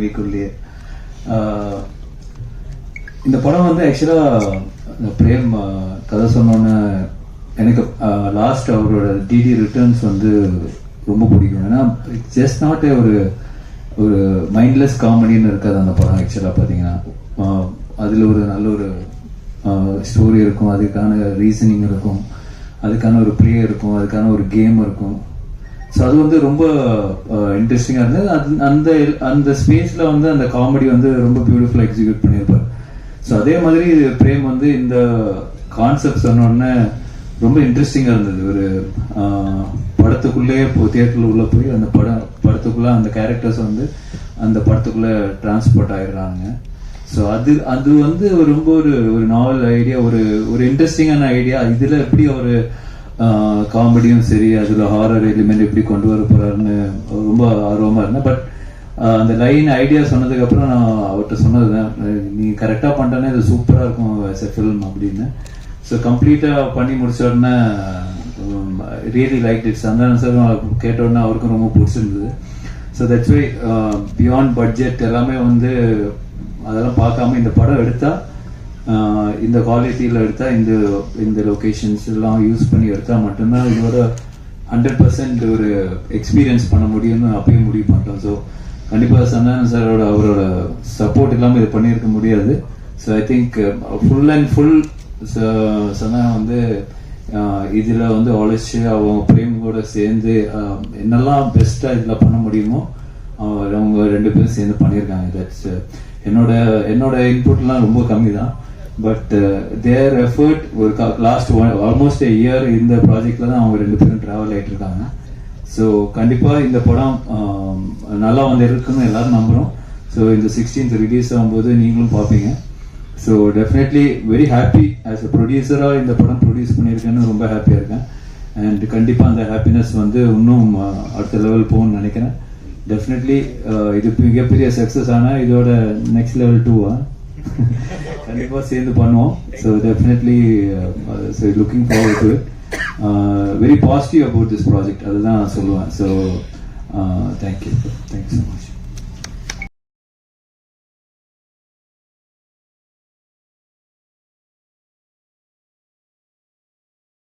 வீக்குள்ளேயே. இந்த படம் வந்து ஆக்சுவலாக பிரேம் கதை சொன்னோன்னு எனக்கு லாஸ்ட் அவரோட டிடி ரிட்டர்ன்ஸ் வந்து ரொம்ப பிடிக்கும். ஏன்னா இட்ஸ் ஜஸ்ட் நாட் ஒரு மைண்ட்லெஸ் காமெடின்னு இருக்காது அந்த படம். ஆக்சுவலாக பார்த்தீங்கன்னா அதில் ஒரு நல்ல ஒரு ஸ்டோரி இருக்கும், அதுக்கான ரீசனிங் இருக்கும், அதுக்கான ஒரு ப்ளே இருக்கும், அதுக்கான ஒரு கேம் இருக்கும். ஸோ அது வந்து ரொம்ப இன்ட்ரெஸ்டிங்காக இருந்தது. அந்த அந்த ஸ்பேஸில் வந்து அந்த காமெடி வந்து ரொம்ப பியூட்டிஃபுல்லாக எக்ஸிக்யூட் பண்ணியிருப்பார். ஸோ அதே மாதிரி பிரேம் வந்து இந்த கான்செப்ட் சொன்னோடனே ரொம்ப இன்ட்ரெஸ்டிங்காக இருந்தது. ஒரு படத்துக்குள்ளேயே தியேட்டரில் உள்ளே போய் அந்த படத்துக்குள்ளே அந்த கேரக்டர்ஸ் வந்து அந்த படத்துக்குள்ளே டிரான்ஸ்போர்ட் ஆகிடுறாங்க. ஸோ அது வந்து ரொம்ப ஒரு நாவல் ஐடியா, ஒரு இன்ட்ரெஸ்டிங்கான ஐடியா. இதில் எப்படி ஒரு காமெடியும் சரி, அதில் ஹாரர் எலிமெண்ட் எப்படி கொண்டு வர போறாருன்னு ரொம்ப ஆர்வமாக இருந்தேன். பட் அந்த லைன் ஐடியா சொன்னதுக்கப்புறம் நான் அவர்கிட்ட சொன்னதுதான், நீ கரெக்டாக பண்ணிட்டேன்னா இது சூப்பராக இருக்கும் ஆஸ் எ ஃபில்ம் அப்படின்னு. ஸோ கம்ப்ளீட்டாக பண்ணி முடிச்ச உடனே really like it. Santhanam sir கேட்ட உடனே அவருக்கும் ரொம்ப பிடிச்சிருந்தது. So that's why beyond budget எல்லாமே வந்து அதெல்லாம் பார்க்காம இந்த படம் எடுத்தா, இந்த குவாலிட்டியில் எடுத்தா, இந்த லொகேஷன்ஸ் எல்லாம் யூஸ் பண்ணி எடுத்தா மட்டும்தான் இதோட 100% ஒரு எக்ஸ்பீரியன்ஸ் பண்ண முடியும்னு அப்பயே முடிவு பண்ணிட்டோம். ஸோ கண்டிப்பாக சந்தானம் சாரோட அவரோட சப்போர்ட் இல்லாமல் இது பண்ணியிருக்க முடியாது. So I think full and full Santhanam வந்து இதில் வந்து உழைச்சி அவங்க பிரேமோட சேர்ந்து என்னெல்லாம் பெஸ்ட்டாக இதில் பண்ண முடியுமோ அவங்க 2 பேரும் சேர்ந்து பண்ணியிருக்காங்க. தட்ஸ் என்னோட இன்புட்லாம் ரொம்ப கம்மி தான். பட் தேர் எஃபர்ட் ஒரு லாஸ்ட் ஆல்மோஸ்ட் a year இந்த ப்ராஜெக்டில் தான் அவங்க 2 பேரும் ட்ராவல் ஆகிட்டு இருக்காங்க. ஸோ கண்டிப்பாக இந்த படம் நல்லா வந்து இருக்குன்னு எல்லாரும் நம்புகிறோம். ஸோ இந்த 16th ரிலீஸ் ஆகும்போது நீங்களும் பார்ப்பீங்க. So definitely very happy as a ப்ரொடியூசராக இந்த படம் ப்ரொடியூஸ் பண்ணியிருக்கேன்னு ரொம்ப ஹாப்பியாக இருக்கேன். அண்ட் கண்டிப்பாக அந்த ஹாப்பினஸ் வந்து இன்னும் அடுத்த லெவல் போகணும்னு நினைக்கிறேன். டெஃபினெட்லி இது மிகப்பெரிய சக்ஸஸ் ஆனால் இதோட நெக்ஸ்ட் லெவல் 2 கண்டிப்பாக சேர்ந்து பண்ணுவோம். So definitely looking forward to it. Very positive about this project, அதுதான் நான் சொல்லுவேன். So thank you so much.